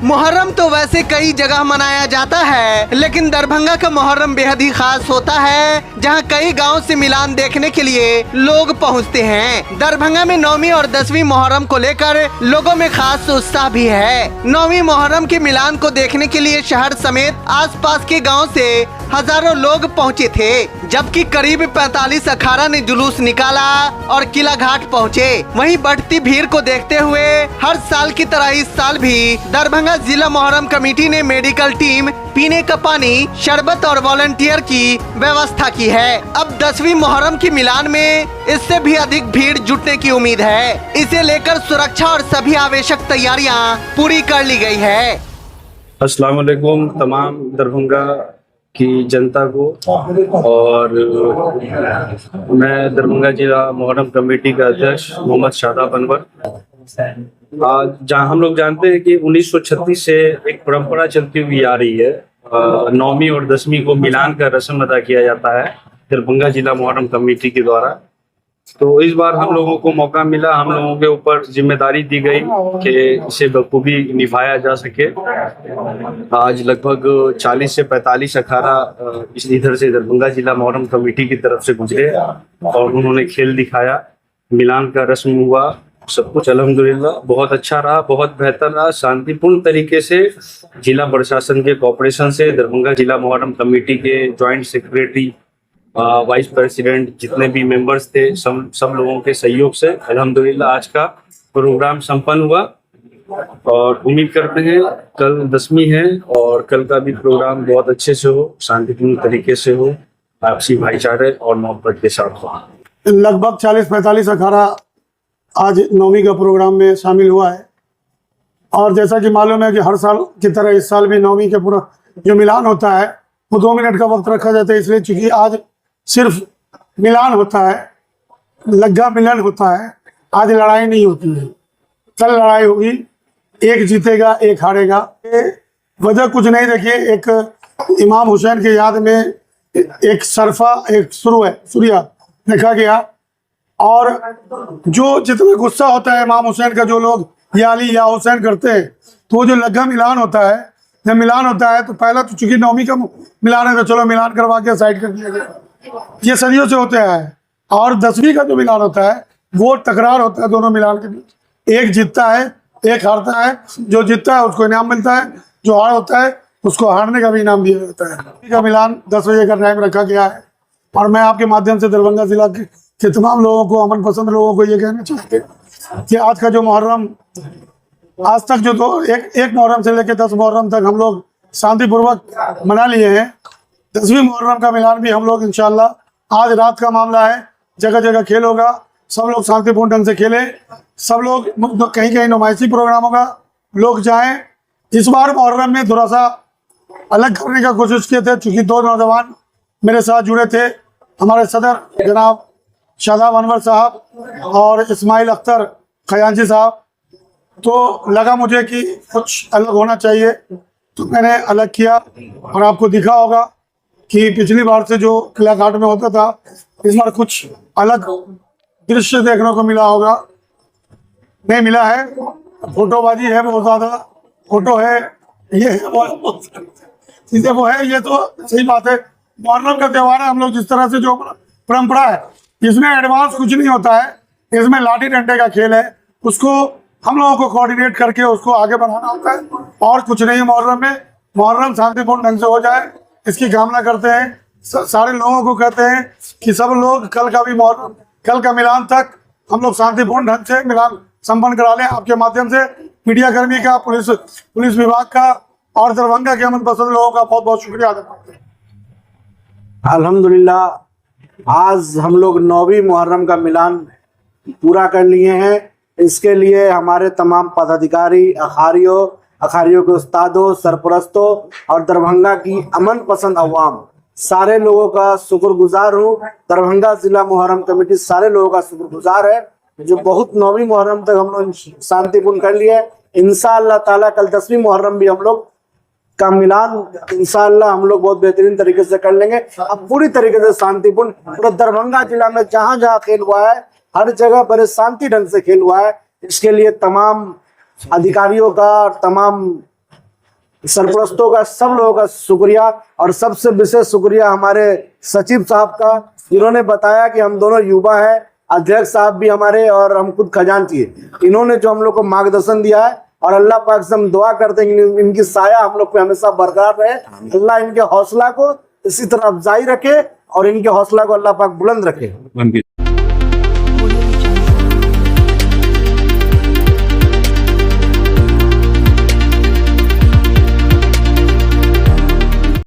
मुहर्रम तो वैसे कई जगह मनाया जाता है, लेकिन दरभंगा का मुहर्रम बेहद ही खास होता है, जहां कई गांव से मिलान देखने के लिए लोग पहुंचते हैं। दरभंगा में 9वीं और 10वीं मुहर्रम को लेकर लोगों में खास उत्साह भी है। 9वीं मुहर्रम के मिलान को देखने के लिए शहर समेत आसपास के गाँव से हजारों लोग पहुँचे थे, जबकि करीब 45 अखाड़ा ने जुलूस निकाला और किला घाट पहुँचे। वहीं बढ़ती भीड़ को देखते हुए हर साल की तरह इस साल भी दरभंगा जिला मुहर्रम कमेटी ने मेडिकल टीम, पीने का पानी, शरबत और वॉलंटियर की व्यवस्था की है। अब 10वीं मुहर्रम की मिलान में इससे भी अधिक भीड़ जुटने की उम्मीद है। इसे लेकर सुरक्षा और सभी आवश्यक तैयारियां पूरी कर ली गई है। अस्सलाम वालेकुम तमाम दरभंगा की जनता को, और मैं दरभंगा जिला मुहर्रम कमेटी का अध्यक्ष मोहम्मद शादाब अनवर। जहाँ हम लोग जानते हैं कि 1936 से एक परंपरा चलती हुई आ रही है, 9वीं और 10वीं को मिलान का रस्म अदा किया जाता है दरभंगा जिला मुहर्रम कमेटी के द्वारा। तो इस बार हम लोगों को मौका मिला, हम लोगों के ऊपर जिम्मेदारी दी गई कि इसे बखूबी निभाया जा सके। आज लगभग 40 से 45 अखाड़ा इधर से दरभंगा जिला मुहर्रम कमेटी की तरफ से गुजरे और उन्होंने खेल दिखाया, मिलान का रस्म हुआ, सब कुछ अल्हम्दुलिल्लाह बहुत अच्छा रहा, बहुत बेहतर रहा। शांतिपूर्ण तरीके से जिला प्रशासन के कोऑपरेशन से दरभंगा जिला मुहर्रम कमेटी के जॉइंट सेक्रेटरी, वाइस प्रेसिडेंट, जितने भी मेंबर्स थे, सब लोगों के सहयोग से अल्हम्दुलिल्लाह आज का प्रोग्राम संपन्न हुआ। और उम्मीद करते हैं कल 10वीं है और कल का भी प्रोग्राम बहुत अच्छे से हो, शांतिपूर्ण तरीके से हो, आपसी भाईचारे और मोहब्बत के साथ हो। लगभग 40-45 अखाड़ा आज 9वीं का प्रोग्राम में शामिल हुआ है। और जैसा कि मालूम है कि हर साल की तरह इस साल भी 9वीं के पूरा जो मिलान होता है वो 2 मिनट का वक्त रखा जाता है, इसलिए चूंकि आज सिर्फ मिलान होता है, लग्गा मिलन होता है, आज लड़ाई नहीं होती है। कल लड़ाई होगी, एक जीतेगा एक हारेगा। वजह कुछ नहीं, देखिए एक इमाम हुसैन की याद में एक सरफा, एक सूर्या देखा गया, और जो जितना गुस्सा होता है इमाम हुसैन का, जो लोग या अली या हुसैन करते हैं, तो वो जो लग्गा मिलान होता है, जब मिलान होता है तो पहला तो चूंकि 9वीं का मिलान है तो चलो मिलान करवा के साइड कर दिया गया, ये सदियों से होते हैं। और 10वीं का जो मिलान होता है वो तकरार होता है दोनों मिलान के बीच, एक जीतता है एक हारता है, जो जीतता है उसको इनाम मिलता है, जो हार होता है उसको हारने का भी इनाम दिया जाता है। का मिलान 10 बजे का टाइम रखा गया है और मैं आपके माध्यम से दरभंगा जिला के तमाम लोगों को, अमन पसंद लोगों को ये कहना चाहते हैं कि आज का जो मुहर्रम, आज तक जो तो एक मुहर्रम से लेकर 10 मुहर्रम तक हम लोग शांतिपूर्वक मना लिए हैं। 10वीं मुहर्रम का मिलान भी हम लोग इंशाल्लाह, आज रात का मामला है, जगह जगह खेल होगा, सब लोग शांतिपूर्ण ढंग से खेले, सब लोग कहीं कहीं नुमाइशी प्रोग्राम होगा, लोग जाएं। इस बार मुहर्रम में थोड़ा सा अलग करने का कोशिश किए थे, चूँकि 2 नौजवान मेरे साथ जुड़े थे, हमारे सदर जनाब शादाब अनवर साहब और इस्माइल अख्तर खजांची साहब। तो लगा मुझे कि कुछ अलग होना चाहिए, तो मैंने अलग किया। और आपको दिखा होगा कि पिछली बार से जो किला घाट में होता था, इस बार कुछ अलग दृश्य देखने को मिला होगा, नहीं मिला है। फोटोबाजी है, बहुत ज़्यादा फोटो है, ये है वो चीज़ें वो है, ये तो सही बात है। मुहर्रम का त्यौहार है, हम लोग जिस तरह से जो परंपरा है, इसमें एडवांस कुछ नहीं होता है, इसमें लाठी डंडे का खेल है, उसको हम लोगों को कोऑर्डिनेट करके उसको आगे बढ़ाना होता है और कुछ नहीं। मुहर्रम में मुहर्रम शांतिपूर्ण ढंग से हो जाए, इसकी कामना करते हैं। सारे लोगों को कहते हैं कि सब लोग कल का भी मुहर्रम, कल का मिलान तक हम लोग शांतिपूर्ण ढंग से मिलान संपन्न करा लें। आपके माध्यम से मीडिया कर्मी का, पुलिस विभाग का और दरभंगा के अमन पसंद लोगों का बहुत बहुत शुक्रिया अदा करते हैं। अल्हम्दुलिल्लाह आज हम लोग 9वीं मुहर्रम का मिलान पूरा कर लिए हैं। इसके लिए हमारे तमाम पदाधिकारी, अखाड़ियों के उस्तादों, सरपरस्तों और दरभंगा की अमन पसंद अवाम, सारे लोगों का शुक्रगुजार हूँ। दरभंगा जिला मुहर्रम कमेटी सारे लोगों का शुक्रगुजार है, जो बहुत 9वीं मुहर्रम तक हम लोग शांतिपूर्ण कर लिए। इंशाअल्लाह ताला कल 10वीं मुहर्रम भी हम लोग का मिलान इंशाअल्लाह हम लोग बहुत बेहतरीन तरीके से कर लेंगे। अब पूरी तरीके से शांतिपूर्ण पूरा दरभंगा जिला में जहाँ जहाँ खेल हुआ है, हर जगह बड़े शांति ढंग से खेल हुआ है। इसके लिए तमाम अधिकारियों का और तमाम सरपरस्तों का, सब लोगों का शुक्रिया। और सबसे विशेष शुक्रिया हमारे सचिव साहब का, जिन्होंने बताया कि हम दोनों युवा हैं, अध्यक्ष साहब भी हमारे और हम खुद खजांची है। इन्होंने जो हम लोग को मार्गदर्शन दिया है, और अल्लाह पाक से हम दुआ करते हैं कि इनकी साया हम लोग पे हमेशा बरकरार रहे। अल्लाह इनके हौसला को इसी तरह अफजाई रखे और इनके हौसला को अल्लाह पाक बुलंद रखे।